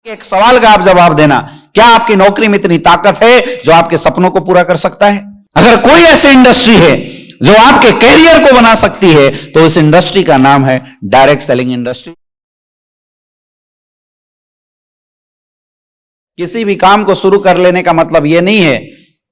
एक सवाल का आप जवाब देना, क्या आपकी नौकरी में इतनी ताकत है जो आपके सपनों को पूरा कर सकता है? अगर कोई ऐसी इंडस्ट्री है जो आपके कैरियर को बना सकती है तो उस इंडस्ट्री का नाम है डायरेक्ट सेलिंग इंडस्ट्री। किसी भी काम को शुरू कर लेने का मतलब यह नहीं है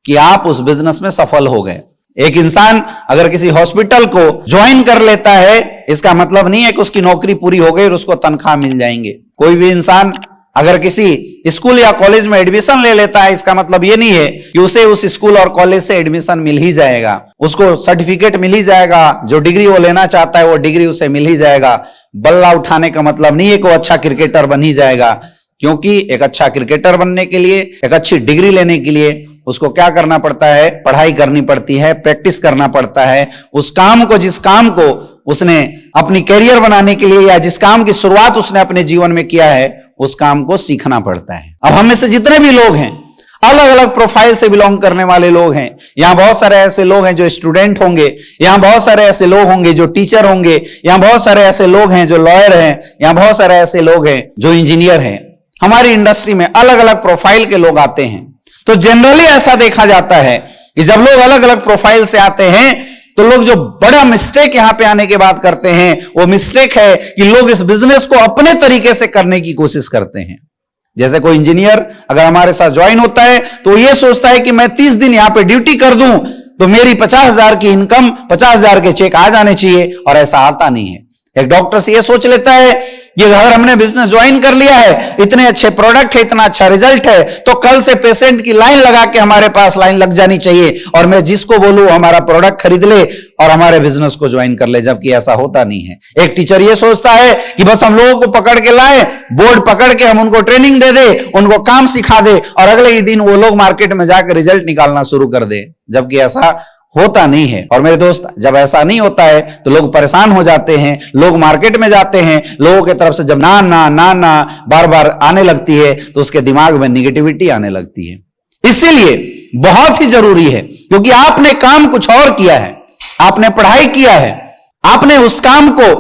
कि आप उस बिजनेस में सफल हो गए। एक इंसान अगर किसी हॉस्पिटल को ज्वाइन कर लेता है, इसका मतलब नहीं है कि उसकी नौकरी पूरी हो गई और उसको तनख्वाह मिल जाएंगे। कोई भी इंसान अगर किसी स्कूल या कॉलेज में एडमिशन ले लेता है, इसका मतलब यह नहीं है कि उसे उस स्कूल और कॉलेज से एडमिशन मिल ही जाएगा, उसको सर्टिफिकेट मिल ही जाएगा, जो डिग्री वो लेना चाहता है वो डिग्री उसे मिल ही जाएगा। बल्ला उठाने का मतलब नहीं है कि वो अच्छा क्रिकेटर बन ही जाएगा, क्योंकि एक अच्छा क्रिकेटर बनने के लिए, एक अच्छी डिग्री लेने के लिए उसको क्या करना पड़ता है? पढ़ाई करनी पड़ती है, प्रैक्टिस करना पड़ता है। उस काम को, जिस काम को उसने अपनी कैरियर बनाने के लिए या जिस काम की शुरुआत उसने अपने जीवन में किया है, उस काम को सीखना पड़ता है। अब हम में से जितने भी लोग हैं, अलग अलग प्रोफाइल से बिलोंग करने वाले लोग हैं। यहां बहुत सारे ऐसे लोग हैं जो स्टूडेंट होंगे, यहां बहुत सारे ऐसे लोग होंगे जो टीचर होंगे, यहां बहुत सारे ऐसे लोग हैं जो लॉयर हैं, यहां बहुत सारे ऐसे लोग हैं जो इंजीनियर हैं। हमारी इंडस्ट्री में अलग अलग प्रोफाइल के लोग आते हैं। तो जनरली ऐसा देखा जाता है कि जब लोग अलग अलग प्रोफाइल से आते हैं तो लोग जो बड़ा मिस्टेक यहां पे आने के बाद करते हैं, वो मिस्टेक है कि लोग इस बिजनेस को अपने तरीके से करने की कोशिश करते हैं। जैसे कोई इंजीनियर अगर हमारे साथ ज्वाइन होता है तो ये सोचता है कि मैं 30 दिन यहां पे ड्यूटी कर दूं तो मेरी 50,000 की इनकम, 50,000 के चेक आ जाने चाहिए, और ऐसा आता नहीं है। एक डॉक्टर से ये सोच लेता है कि अगर हमने बिजनेस ज्वाइन कर लिया है, इतने अच्छे प्रोडक्ट है, इतना अच्छा रिजल्ट है, तो कल से पेशेंट की लाइन लगा के हमारे पास लाइन लग जानी चाहिए और मैं जिसको बोलूं हमारा प्रोडक्ट खरीद ले और हमारे बिजनेस को ज्वाइन कर ले, जबकि ऐसा होता नहीं है। एक टीचर ये सोचता है कि बस हम लोगों को पकड़ के लाए, बोर्ड पकड़ के हम उनको ट्रेनिंग दे दे, उनको काम सिखा दे और अगले ही दिन वो लोग मार्केट में जाकर रिजल्ट निकालना शुरू कर दे, जबकि ऐसा होता नहीं है। और मेरे दोस्त, जब ऐसा नहीं होता है तो लोग परेशान हो जाते हैं, लोग मार्केट में जाते हैं, लोगों की तरफ से जब ना ना ना ना बार बार आने लगती है तो उसके दिमाग में निगेटिविटी आने लगती है। इसीलिए बहुत ही जरूरी है, क्योंकि आपने काम कुछ और किया है, आपने पढ़ाई किया है, आपने उस काम को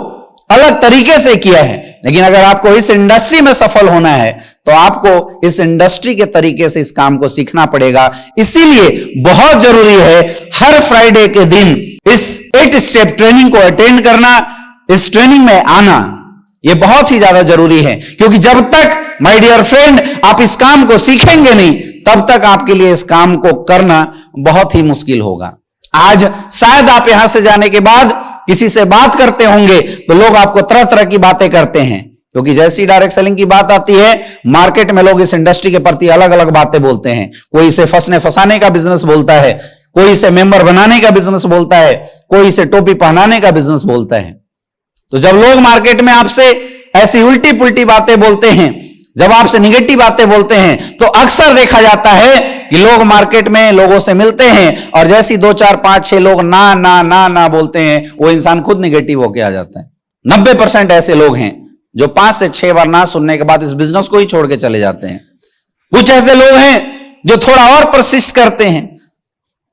अलग तरीके से किया है, लेकिन अगर आपको इस इंडस्ट्री में सफल होना है तो आपको इस इंडस्ट्री के तरीके से इस काम को सीखना पड़ेगा। इसीलिए बहुत जरूरी है हर फ्राइडे के दिन इस 8 स्टेप ट्रेनिंग को अटेंड करना, इस ट्रेनिंग में आना, यह बहुत ही ज्यादा जरूरी है। क्योंकि जब तक माय डियर फ्रेंड आप इस काम को सीखेंगे नहीं, तब तक आपके लिए इस काम को करना बहुत ही मुश्किल होगा। आज शायद आप यहां से जाने के बाद किसी से बात करते होंगे तो लोग आपको तरह तरह की बातें करते हैं, क्योंकि जैसी डायरेक्ट सेलिंग की बात आती है, मार्केट में लोग इस इंडस्ट्री के प्रति अलग अलग बातें बोलते हैं। कोई इसे फंसने फंसाने का बिजनेस बोलता है, कोई इसे मेंबर बनाने का बिजनेस बोलता है, कोई इसे टोपी पहनाने का बिजनेस बोलता है। तो जब लोग मार्केट में आपसे ऐसी उल्टी पुल्टी बातें बोलते हैं, जब आपसे निगेटिव बातें बोलते हैं, तो अक्सर देखा जाता है कि लोग मार्केट में लोगों से मिलते हैं और जैसी 2 4 5 6 लोग ना ना ना ना बोलते हैं, वो इंसान खुद निगेटिव होकर आ जाता है। 90% ऐसे लोग हैं जो 5 से 6 बार ना सुनने के बाद इस बिजनेस को ही छोड़ के चले जाते हैं। कुछ ऐसे लोग हैं जो थोड़ा और परसिस्ट करते हैं,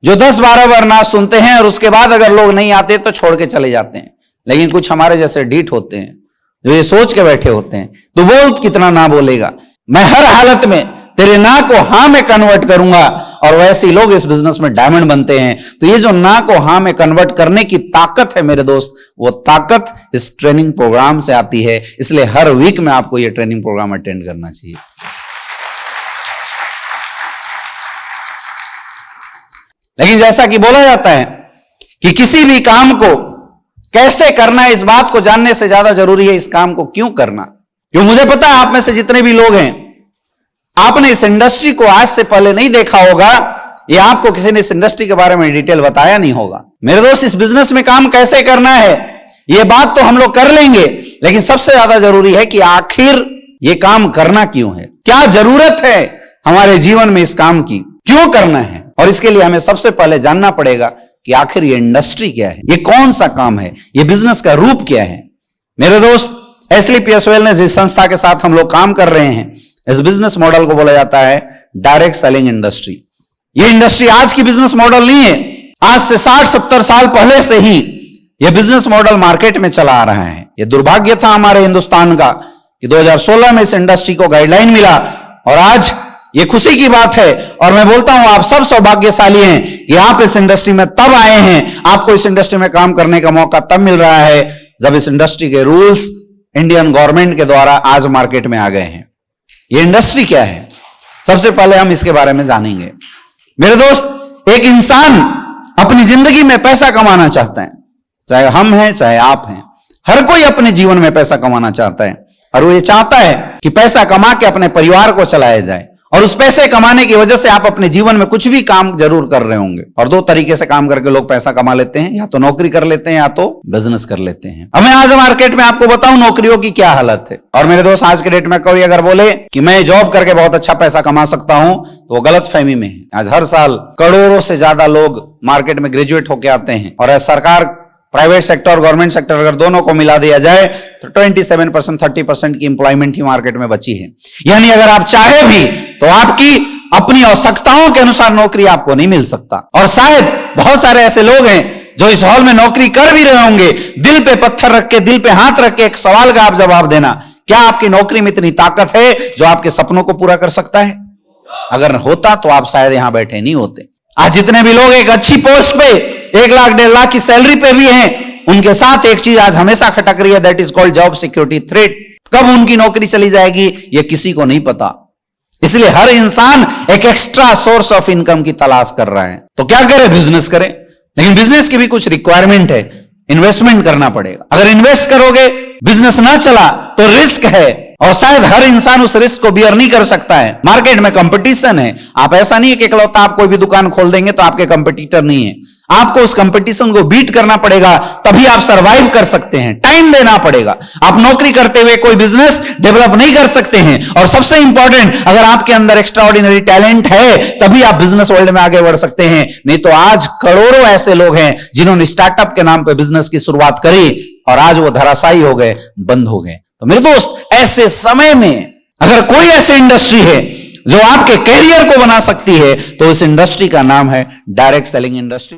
जो 10-12 बार ना सुनते हैं और उसके बाद अगर लोग नहीं आते तो छोड़ के चले जाते हैं। लेकिन कुछ हमारे जैसे डीठ होते हैं जो ये सोच के बैठे होते हैं, तो बोल कितना ना बोलेगा, मैं हर हालत में तेरे ना को हां में कन्वर्ट करूंगा, और वैसे ही लोग इस बिजनेस में डायमंड बनते हैं। तो ये जो ना को हां में कन्वर्ट करने की ताकत है मेरे दोस्त, वो ताकत इस ट्रेनिंग प्रोग्राम से आती है। इसलिए हर वीक में आपको ये ट्रेनिंग प्रोग्राम अटेंड करना चाहिए। लेकिन जैसा कि बोला जाता है कि किसी भी काम को कैसे करना है, इस बात को जानने से ज्यादा जरूरी है इस काम को क्यों करना। क्यों, मुझे पता है आप में से जितने भी लोग हैं, आपने इस इंडस्ट्री को आज से पहले नहीं देखा होगा, या आपको किसी ने इस इंडस्ट्री के बारे में डिटेल बताया नहीं होगा। मेरे दोस्त, इस बिजनेस में काम कैसे करना है यह बात तो हम लोग कर लेंगे, लेकिन सबसे ज्यादा जरूरी है कि आखिर यह काम करना क्यों है, क्या जरूरत है हमारे जीवन में इस काम की, क्यों करना है। और इसके लिए हमें सबसे पहले जानना पड़ेगा कि आखिर ये इंडस्ट्री क्या है, ये कौन सा काम है, ये बिजनेस का रूप क्या है। मेरे दोस्त, एसलीपीएस वेलनेस जिस संस्था के साथ हम लोग काम कर रहे हैं, इस बिजनेस मॉडल को बोला जाता है डायरेक्ट सेलिंग इंडस्ट्री। ये इंडस्ट्री आज की बिजनेस मॉडल नहीं है, आज से 60-70 साल पहले से ही यह बिजनेस मॉडल मार्केट में चला आ रहा है। यह दुर्भाग्य था हमारे हिंदुस्तान का कि 2016 में इस इंडस्ट्री को गाइडलाइन मिला और आज ये खुशी की बात है। और मैं बोलता हूं आप सब सौभाग्यशाली हैं कि आप इस इंडस्ट्री में तब आए हैं, आपको इस इंडस्ट्री में काम करने का मौका तब मिल रहा है जब इस इंडस्ट्री के रूल्स इंडियन गवर्नमेंट के द्वारा आज मार्केट में आ गए हैं। ये इंडस्ट्री क्या है, सबसे पहले हम इसके बारे में जानेंगे। मेरे दोस्त, एक इंसान अपनी जिंदगी में पैसा कमाना चाहता है, चाहे हम हैं चाहे आप हैं, हर कोई अपने जीवन में पैसा कमाना चाहता है और वो ये चाहता है कि पैसा कमा के अपने परिवार को चलाया जाए। और उस पैसे कमाने की वजह से आप अपने जीवन में कुछ भी काम जरूर कर रहे होंगे। और दो तरीके से काम करके लोग पैसा कमा लेते हैं, या तो नौकरी कर लेते हैं या तो बिजनेस कर लेते हैं। अब मैं आज मार्केट में आपको बताऊं नौकरियों की क्या हालत है। और मेरे दोस्त, आज के डेट में कोई अगर बोले कि मैं जॉब करके बहुत अच्छा पैसा कमा सकता हूं तो वो गलत फहमी में है। आज हर साल करोड़ों से ज्यादा लोग मार्केट में ग्रेजुएट होकर आते हैं और सरकार, प्राइवेट सेक्टर और गवर्नमेंट सेक्टर अगर दोनों को मिला दिया जाए तो 27% 30% की इंप्लॉयमेंट ही मार्केट में बची है। यानी अगर आप चाहे भी तो आपकी अपनी आवश्यकताओं के अनुसार नौकरी आपको नहीं मिल सकता। और शायद बहुत सारे ऐसे लोग हैं जो इस हॉल में नौकरी कर भी रहे होंगे, दिल पे पत्थर रख के, दिल पे हाथ रख के एक सवाल का आप जवाब देना, क्या आपकी नौकरी में इतनी ताकत है जो आपके सपनों को पूरा कर सकता है? अगर होता तो आप शायद यहां बैठे नहीं होते। आज जितने भी लोग एक अच्छी पोस्ट पे 1 लाख 1.5 लाख की सैलरी पे भी हैं, उनके साथ एक चीज आज हमेशा खटक रही है, that is called job security threat. कब उनकी नौकरी चली जाएगी ये किसी को नहीं पता। इसलिए हर इंसान एक एक्स्ट्रा सोर्स ऑफ इनकम की तलाश कर रहा है। तो क्या करे? बिजनेस करे। लेकिन बिजनेस की भी कुछ रिक्वायरमेंट है, इन्वेस्टमेंट करना पड़ेगा। अगर इन्वेस्ट करोगे, बिजनेस ना चला तो रिस्क है और शायद हर इंसान उस रिस्क को बियर नहीं कर सकता है। मार्केट में कंपटीशन है। आप ऐसा नहीं है कि इकलौता आप कोई भी दुकान खोल देंगे तो आपके कंपटीटर नहीं है। आपको उस कंपटीशन को बीट करना पड़ेगा, तभी आप सरवाइव कर सकते हैं। टाइम देना पड़ेगा। आप नौकरी करते हुए कोई बिजनेस डेवलप नहीं कर सकते हैं। और सबसे इंपॉर्टेंट, अगर आपके अंदर एक्स्ट्रा ऑर्डिनरी टैलेंट है तभी आप बिजनेस वर्ल्ड में आगे बढ़ सकते हैं। नहीं तो आज करोड़ों ऐसे लोग हैं जिन्होंने स्टार्टअप के नाम पर बिजनेस की शुरुआत करी और आज वो धराशायी हो गए, बंद हो गए। तो मेरे दोस्त, ऐसे समय में अगर कोई ऐसी इंडस्ट्री है जो आपके कैरियर को बना सकती है तो उस इंडस्ट्री का नाम है डायरेक्ट सेलिंग इंडस्ट्री।